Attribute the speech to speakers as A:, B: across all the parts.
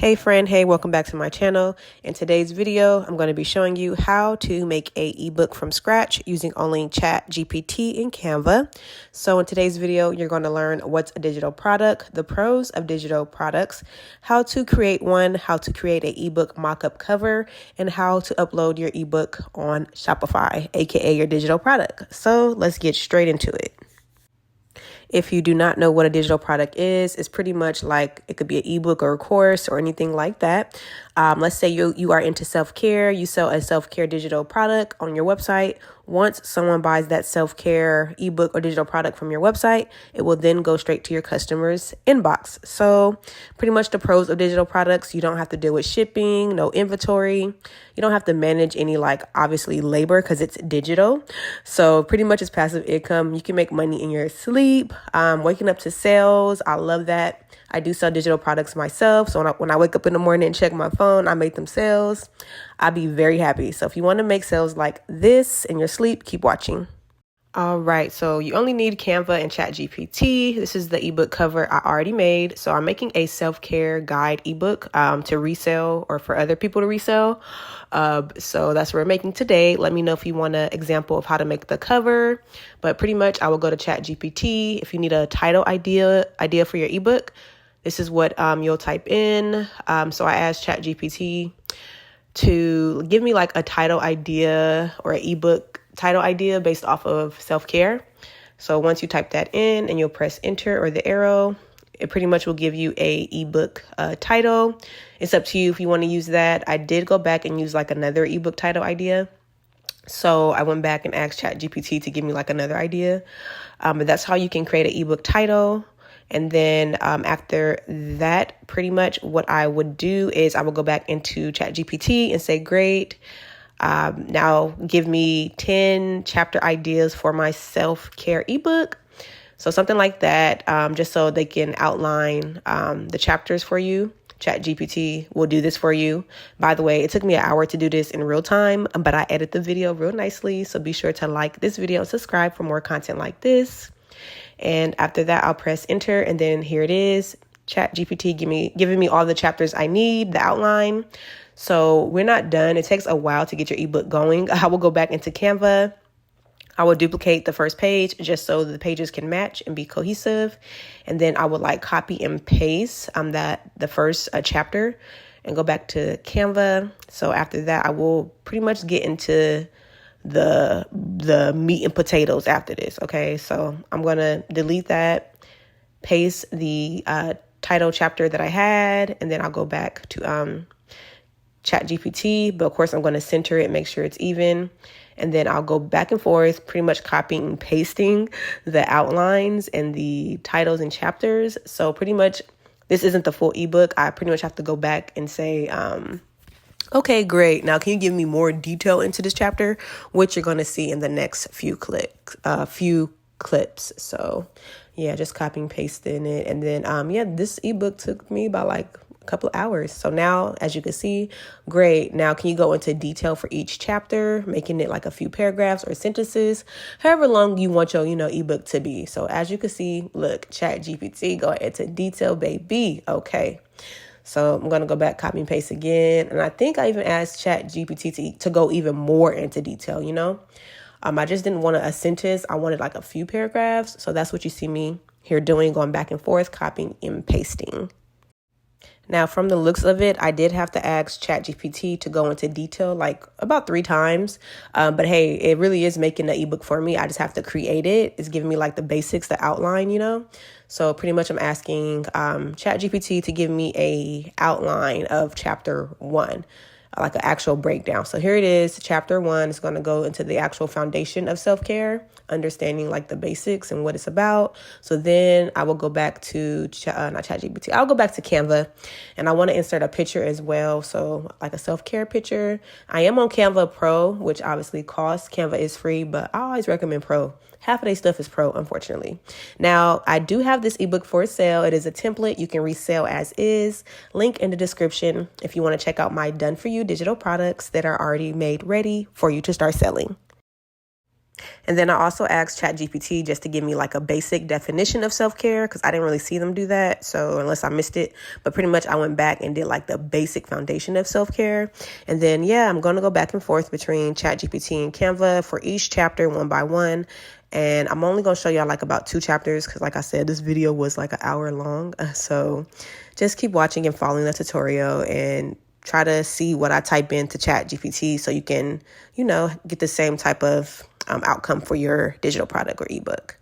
A: Hey friend, hey, welcome back to my channel. In today's video, I'm going to be showing you how to make a ebook from scratch using only ChatGPT and Canva. So in today's video, you're going to learn what's a digital product, the pros of digital products, how to create one, how to create an ebook mockup cover, and how to upload your ebook on Shopify, aka your digital product. So let's get straight into it. If you do not know what a digital product is, it's pretty much like it could be an ebook or a course or anything like that. Let's say you are into self-care, you sell a self-care digital product on your website. Once someone buys that self-care ebook or digital product from your website, it will then go straight to your customer's inbox. So pretty much the pros of digital products, you don't have to deal with shipping, no inventory. You don't have to manage any obviously labor because it's digital. So pretty much it's passive income. You can make money in your sleep, waking up to sales. I love that. I do sell digital products myself. So when I wake up in the morning and check my phone, I make them sales. I'd be very happy. So if you want to make sales like this in your sleep, keep watching. All right, so you only need Canva and ChatGPT. This is the ebook cover I already made. So I'm making a self-care guide ebook to resell or for other people to resell. So that's what we're making today. Let me know if you want an example of how to make the cover. But pretty much I will go to ChatGPT. If you need a title idea for your ebook, this is what you'll type in. So I asked ChatGPT to give me like a title idea or an ebook title idea based off of self-care. So once you type that in and you'll press enter or the arrow, it pretty much will give you a ebook title. It's up to you if you want to use that. I did go back and use like another ebook title idea. So I went back and asked ChatGPT to give me like another idea. But that's how you can create an ebook title. And then after that, pretty much what I would do is I would go back into ChatGPT and say, great. Now give me 10 chapter ideas for my self-care ebook. So something like that, just so they can outline the chapters for you. ChatGPT will do this for you. By the way, it took me an hour to do this in real time, but I edit the video real nicely. So be sure to like this video and subscribe for more content like this. And after that, I'll press enter. And then here it is. ChatGPT giving me all the chapters I need, the outline. So we're not done. It takes a while to get your ebook going. I will go back into Canva. I will duplicate the first page just so the pages can match and be cohesive. And then I would copy and paste the first chapter and go back to Canva. So after that, I will pretty much get into the meat and potatoes after this. Okay, so I'm gonna delete that, paste the title chapter that I had, and then I'll go back to ChatGPT. But of course, I'm going to center it, make sure it's even, and then I'll go back and forth, pretty much copying and pasting the outlines and the titles and chapters. So pretty much, this isn't the full ebook. I pretty much have to go back and say, okay, great. Now, can you give me more detail into this chapter, which you're going to see in the next few clips. So yeah, just copying, pasting it. And then, this ebook took me about a couple of hours. So now, as you can see, great. Now, can you go into detail for each chapter, making it like a few paragraphs or sentences, however long you want your, ebook to be. So as you can see, look, ChatGPT, go into detail, baby. Okay. So I'm going to go back, copy and paste again. And I think I even asked ChatGPT to go even more into detail, I just didn't want a sentence. I wanted a few paragraphs. So that's what you see me here doing, going back and forth, copying and pasting. Now, from the looks of it, I did have to ask ChatGPT to go into detail about 3 times. But hey, it really is making the ebook for me. I just have to create it. It's giving me the basics, the outline, So pretty much I'm asking ChatGPT to give me a outline of chapter 1. An actual breakdown. So here it is. Chapter 1 is going to go into the actual foundation of self-care, understanding the basics and what it's about. So then I will go back to not ChatGPT. I'll go back to Canva, and I want to insert a picture as well. So a self-care picture. I am on Canva Pro, which obviously costs. Canva is free, but I always recommend Pro. Half of their stuff is pro, unfortunately. Now, I do have this ebook for sale. It is a template. You can resell as is. Link in the description if you want to check out my done for you digital products that are already made ready for you to start selling. And then I also asked ChatGPT just to give me like a basic definition of self-care because I didn't really see them do that. So unless I missed it, but pretty much I went back and did like the basic foundation of self-care. And then, yeah, I'm going to go back and forth between ChatGPT and Canva for each chapter one by one. And I'm only going to show y'all like about 2 chapters because like I said, this video was like an hour long. So just keep watching and following the tutorial and try to see what I type into ChatGPT so you can, get the same type of outcome for your digital product or ebook.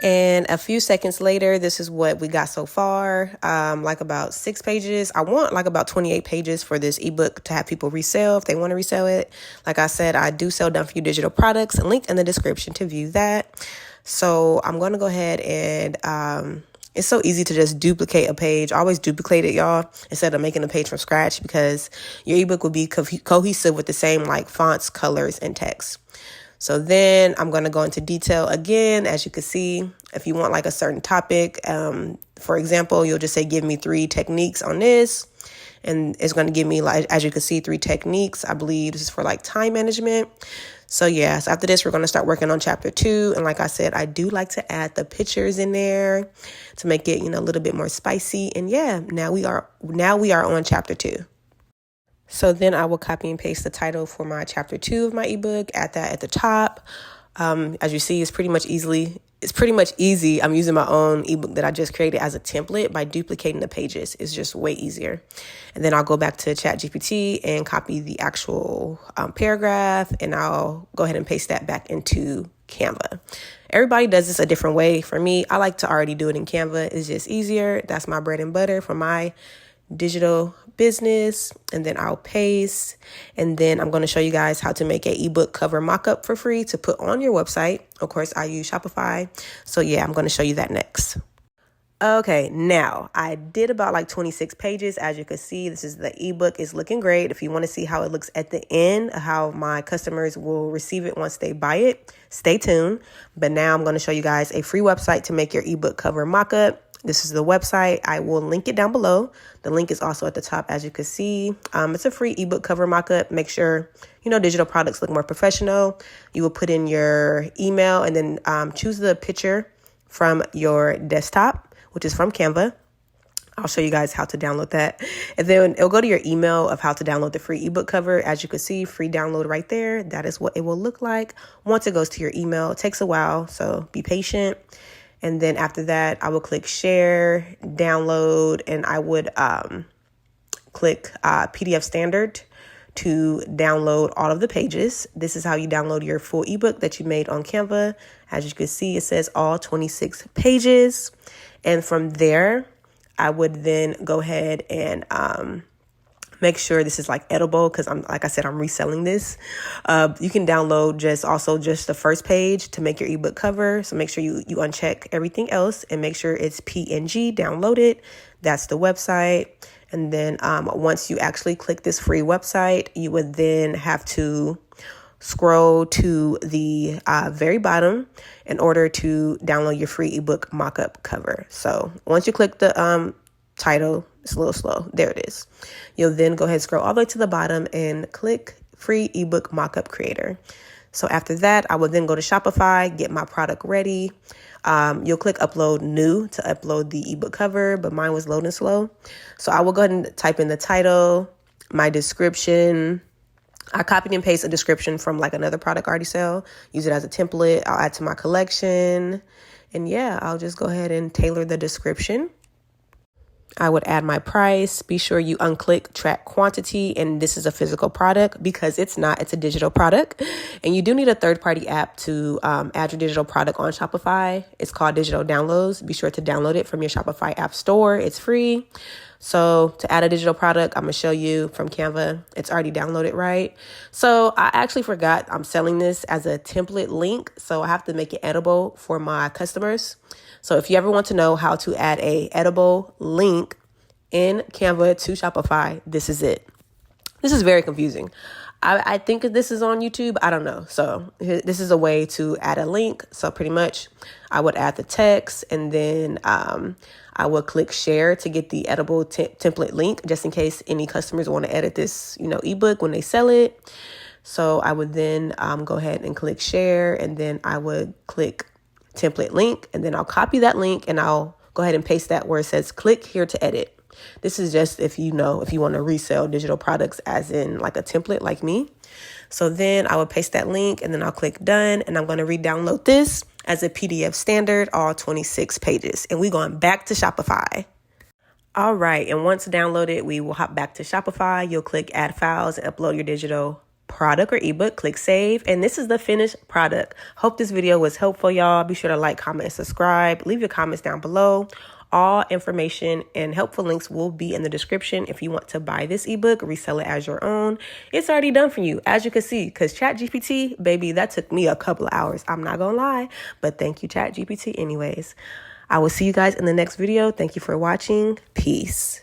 A: And a few seconds later, this is what we got so far, like about 6 pages. I want like about 28 pages for this ebook to have people resell if they want to resell it. Like I said, I do sell Done For You digital products, linked in the description to view that. So I'm going to go ahead and it's so easy to just duplicate a page. Always duplicate it, y'all, instead of making a page from scratch because your ebook will be cohesive with the same like fonts, colors, and text. So then I'm going to go into detail again. As you can see, if you want like a certain topic, for example, you'll just say, give me 3 techniques on this. And it's going to give me, like, as you can see, 3 techniques. I believe this is for like time management. So yeah, so after this, we're going to start working on chapter 2. And like I said, I do like to add the pictures in there to make it, a little bit more spicy. And yeah, now we are on chapter 2. So then I will copy and paste the title for my chapter 2 of my ebook, add that at the top. As you see, it's pretty much easy. I'm using my own ebook that I just created as a template by duplicating the pages. It's just way easier. And then I'll go back to ChatGPT and copy the actual paragraph, and I'll go ahead and paste that back into Canva. Everybody does this a different way. For me, I like to already do it in Canva. It's just easier. That's my bread and butter for my digital business. And then I'll paste, and then I'm going to show you guys how to make an ebook cover mockup for free to put on your website. Of course, I use Shopify. So yeah, I'm going to show you that next. Okay, now I did about like 26 pages. As you can see, this is the ebook. It's looking great. If you want to see how it looks at the end, how my customers will receive it once they buy it, stay tuned. But now I'm going to show you guys a free website to make your ebook cover mockup. This is the website. I will link it down below. The link is also at the top, as you can see. It's a free ebook cover mockup. Make sure, digital products look more professional. You will put in your email and then choose the picture from your desktop, which is from Canva. I'll show you guys how to download that. And then it'll go to your email of how to download the free ebook cover. As you can see, free download right there. That is what it will look like once it goes to your email. It takes a while, so be patient. And then after that, I will click share, download, and I would click PDF standard to download all of the pages. This is how you download your full ebook that you made on Canva. As you can see, it says all 26 pages. And from there, I would then go ahead and make sure this is like edible because like I said, I'm reselling this. You can download just the first page to make your ebook cover. So make sure you uncheck everything else and make sure it's PNG, download it. That's the website. And then once you actually click this free website, you would then have to scroll to the very bottom in order to download your free ebook mockup cover. So once you click the title, it's a little slow. There it is. You'll then go ahead and scroll all the way to the bottom and click free ebook mockup creator. So after that, I will then go to Shopify, get my product ready. You'll click upload new to upload the ebook cover, but mine was loading slow. So I will go ahead and type in the title, my description. I copied and pasted a description from like another product I already sell. Use it as a template. I'll add to my collection. And yeah, I'll just go ahead and tailor the description. I would add my price. Be sure you unclick track quantity. And this is a physical product because it's not, it's a digital product. And you do need a third-party app to add your digital product on Shopify. It's called Digital Downloads. Be sure to download it from your Shopify app store. It's free. So to add a digital product, I'm going to show you from Canva. It's already downloaded, right? So I actually forgot I'm selling this as a template link. So I have to make it edible for my customers. So if you ever want to know how to add a edible link in Canva to Shopify, this is it. This is very confusing. I think this is on YouTube. I don't know. So this is a way to add a link. So pretty much I would add the text and then I would click share to get the editable template link just in case any customers want to edit this, ebook when they sell it. So I would then go ahead and click share, and then I would click template link, and then I'll copy that link and I'll go ahead and paste that where it says click here to edit. This is just if you want to resell digital products as in like a template like me. So then I would paste that link and then I'll click done, and I'm going to re-download this as a PDF standard, all 26 pages. And we're going back to Shopify. All right. And once downloaded, we will hop back to Shopify. You'll click add files and upload your digital product or ebook. Click save. And this is the finished product. Hope this video was helpful, y'all. Be sure to like, comment, and subscribe. Leave your comments down below. All information and helpful links will be in the description if you want to buy this ebook, resell it as your own. It's already done for you, as you can see, because ChatGPT, baby, that took me a couple of hours. I'm not going to lie, but thank you, ChatGPT anyways. I will see you guys in the next video. Thank you for watching. Peace.